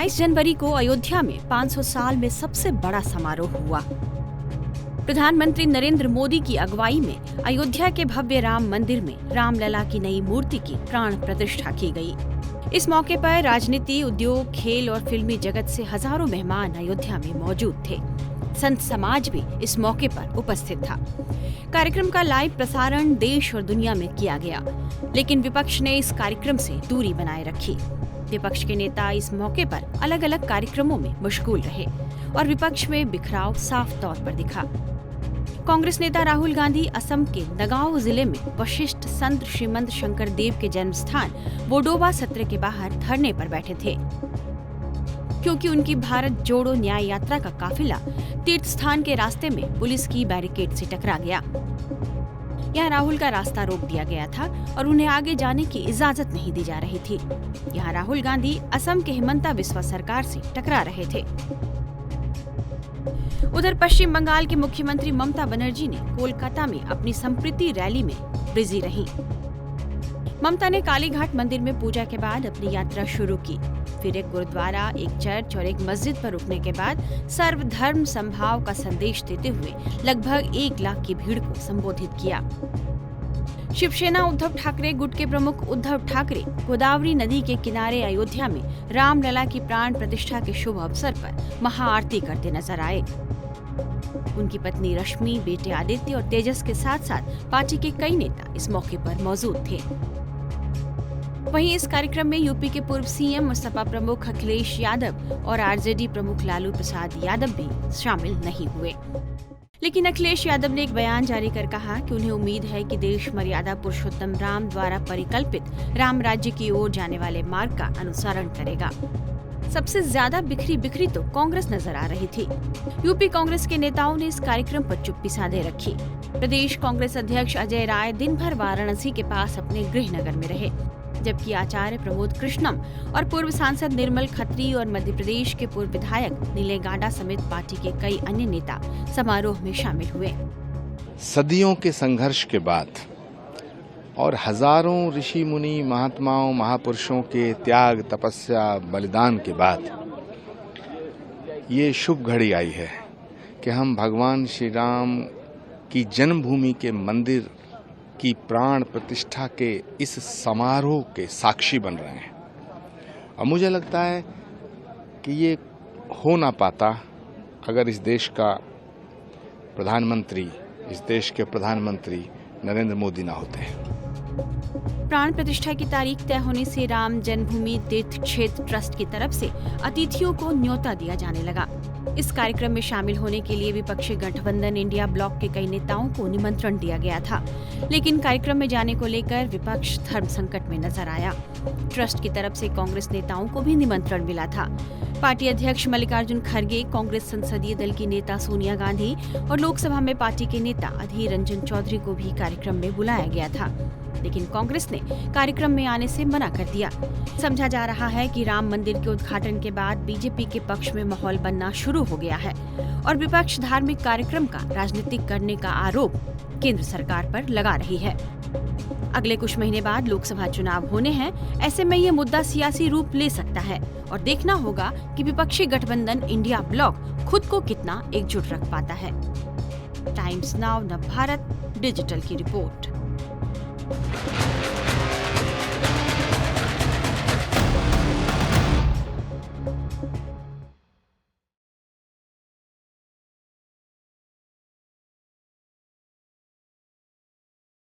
22 जनवरी को अयोध्या में 500 साल में सबसे बड़ा समारोह हुआ। प्रधानमंत्री नरेंद्र मोदी की अगुवाई में अयोध्या के भव्य राम मंदिर में रामलला की नई मूर्ति की प्राण प्रतिष्ठा की गई। इस मौके पर राजनीति, उद्योग, खेल और फिल्मी जगत से हजारों मेहमान अयोध्या में मौजूद थे। संत समाज भी इस मौके पर उपस्थित था। कार्यक्रम का लाइव प्रसारण देश और दुनिया में किया गया, लेकिन विपक्ष ने इस कार्यक्रम से दूरी बनाए रखी। विपक्ष के नेता इस मौके पर अलग अलग कार्यक्रमों में मशगूल रहे और विपक्ष में बिखराव साफ तौर पर दिखा। कांग्रेस नेता राहुल गांधी असम के नगांव जिले में वशिष्ठ संत श्रीमंत शंकर देव के जन्म स्थान बोडोबा सत्र के बाहर धरने पर बैठे थे, क्योंकि उनकी भारत जोड़ो न्याय यात्रा का काफिला तीर्थ स्थान के रास्ते में पुलिस की बैरिकेड से टकरा गया। यहाँ राहुल का रास्ता रोक दिया गया था और उन्हें आगे जाने की इजाजत नहीं दी जा रही थी। यहाँ राहुल गांधी असम के हिमंता बिस्वा सरकार से टकरा रहे थे। उधर पश्चिम बंगाल के मुख्यमंत्री ममता बनर्जी ने कोलकाता में अपनी संप्रीति रैली में बिजी रही। ममता ने कालीघाट मंदिर में पूजा के बाद अपनी यात्रा शुरू की। फिर एक गुरुद्वारा, एक चर्च और एक मस्जिद पर रुकने के बाद सर्वधर्म समभाव का संदेश देते हुए लगभग 1 लाख की भीड़ को संबोधित किया। शिवसेना उद्धव ठाकरे गुट के प्रमुख उद्धव ठाकरे गोदावरी नदी के किनारे अयोध्या में रामलला की प्राण प्रतिष्ठा के शुभ अवसर पर महाआरती करते नजर आए। उनकी पत्नी रश्मि, बेटे आदित्य और तेजस के साथ साथ पार्टी के कई नेता इस मौके पर मौजूद थे। वहीं इस कार्यक्रम में यूपी के पूर्व सीएम और सपा प्रमुख अखिलेश यादव और आरजेडी प्रमुख लालू प्रसाद यादव भी शामिल नहीं हुए। लेकिन अखिलेश यादव ने एक बयान जारी कर कहा कि उन्हें उम्मीद है कि देश मर्यादा पुरुषोत्तम राम द्वारा परिकल्पित राम राज्य की ओर जाने वाले मार्ग का अनुसरण करेगा। सबसे ज्यादा बिखरी तो कांग्रेस नजर आ रही थी। यूपी कांग्रेस के नेताओं ने इस कार्यक्रम पर चुप्पी साधे रखी। प्रदेश कांग्रेस अध्यक्ष अजय राय दिन भर वाराणसी के पास अपने गृह नगर में रहे, जबकि आचार्य प्रमोद कृष्णम और पूर्व सांसद निर्मल खत्री और मध्य प्रदेश के पूर्व विधायक नीले गांडा समेत पार्टी के कई अन्य नेता समारोह में शामिल हुए। सदियों के संघर्ष के बाद और हजारों ऋषि मुनि, महात्माओं, महापुरुषों के त्याग, तपस्या, बलिदान के बाद ये शुभ घड़ी आई है कि हम भगवान श्री राम की जन्मभूमि के मंदिर की प्राण प्रतिष्ठा के इस समारोह के साक्षी बन रहे हैं। और मुझे लगता है कि ये हो ना पाता अगर इस देश के प्रधानमंत्री नरेंद्र मोदी ना होते। प्राण प्रतिष्ठा की तारीख तय होने से राम जन्मभूमि तीर्थ क्षेत्र ट्रस्ट की तरफ से अतिथियों को न्योता दिया जाने लगा। इस कार्यक्रम में शामिल होने के लिए विपक्षी गठबंधन इंडिया ब्लॉक के कई नेताओं को निमंत्रण दिया गया था, लेकिन कार्यक्रम में जाने को लेकर विपक्ष धर्म संकट में नजर आया। ट्रस्ट की तरफ से कांग्रेस नेताओं को भी निमंत्रण मिला था। पार्टी अध्यक्ष मल्लिकार्जुन खड़गे, कांग्रेस संसदीय दल की नेता सोनिया गांधी और लोकसभा में पार्टी के नेता अधीर रंजन चौधरी को भी कार्यक्रम में बुलाया गया था, लेकिन कांग्रेस ने कार्यक्रम में आने से मना कर दिया। समझा जा रहा है कि राम मंदिर के उद्घाटन के बाद बीजेपी के पक्ष में माहौल बनना शुरू हो गया है और विपक्ष धार्मिक कार्यक्रम का राजनीतिक करने का आरोप केंद्र सरकार पर लगा रही है। अगले कुछ महीने बाद लोकसभा चुनाव होने हैं, ऐसे में ये मुद्दा सियासी रूप ले सकता है और देखना होगा कि विपक्षी गठबंधन इंडिया ब्लॉक खुद को कितना एकजुट रख पाता है। टाइम्स नाउ नवभारत डिजिटल की रिपोर्ट।